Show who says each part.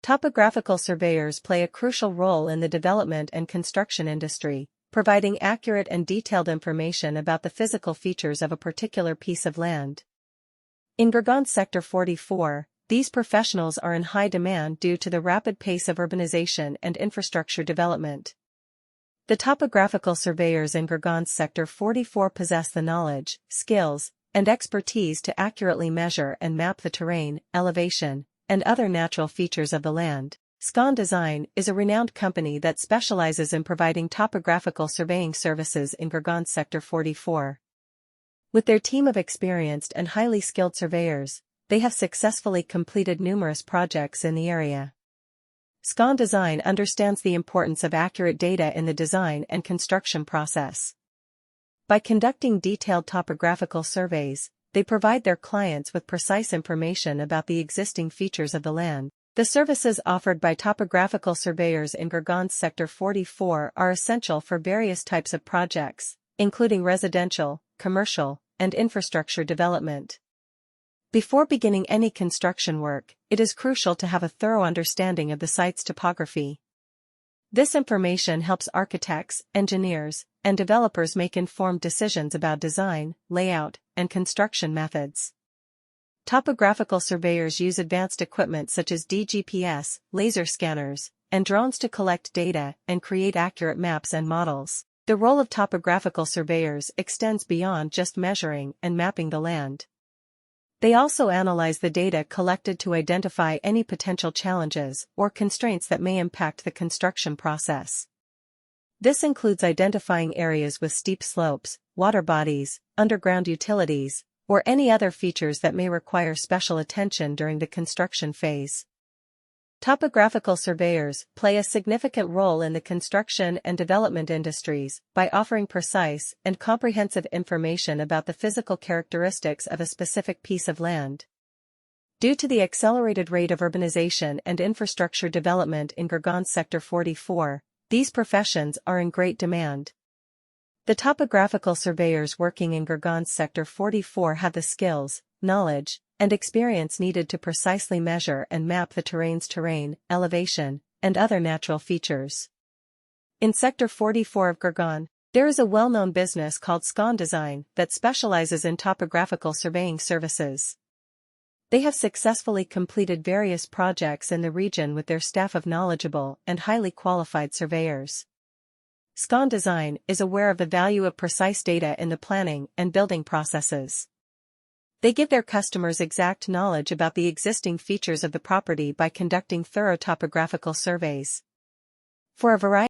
Speaker 1: Topographical surveyors play a crucial role in the development and construction industry, providing accurate and detailed information about the physical features of a particular piece of land. In Gurgaon Sector 44, these professionals are in high demand due to the rapid pace of urbanization and infrastructure development. The topographical surveyors in Gurgaon Sector 44 possess the knowledge, skills, and expertise to accurately measure and map the terrain, elevation, and other natural features of the land. Scon Design is a renowned company that specializes in providing topographical surveying services in Gurgaon Sector 44. With their team of experienced and highly skilled surveyors, they have successfully completed numerous projects in the area. Scon Design understands the importance of accurate data in the design and construction process. By conducting detailed topographical surveys, they provide their clients with precise information about the existing features of the land. The services offered by topographical surveyors in Gurgaon Sector 44 are essential for various types of projects, including residential, commercial, and infrastructure development. Before beginning any construction work, it is crucial to have a thorough understanding of the site's topography. This information helps architects, engineers, and developers make informed decisions about design, layout, and construction methods. Topographical surveyors use advanced equipment such as DGPS, laser scanners, and drones to collect data and create accurate maps and models. The role of topographical surveyors extends beyond just measuring and mapping the land. They also analyze the data collected to identify any potential challenges or constraints that may impact the construction process. This includes identifying areas with steep slopes, water bodies, underground utilities, or any other features that may require special attention during the construction phase. Topographical surveyors play a significant role in the construction and development industries by offering precise and comprehensive information about the physical characteristics of a specific piece of land. Due to the accelerated rate of urbanization and infrastructure development in Gurgaon Sector 44, these professions are in great demand. The topographical surveyors working in Gurgaon Sector 44 have the skills, knowledge, and experience needed to precisely measure and map the terrain's terrain, elevation, and other natural features. In Sector 44 of Gurgaon, there is a well-known business called Scon Design that specializes in topographical surveying services. They have successfully completed various projects in the region with their staff of knowledgeable and highly qualified surveyors. Scon Design is aware of the value of precise data in the planning and building processes. They give their customers exact knowledge about the existing features of the property by conducting thorough topographical surveys. For a variety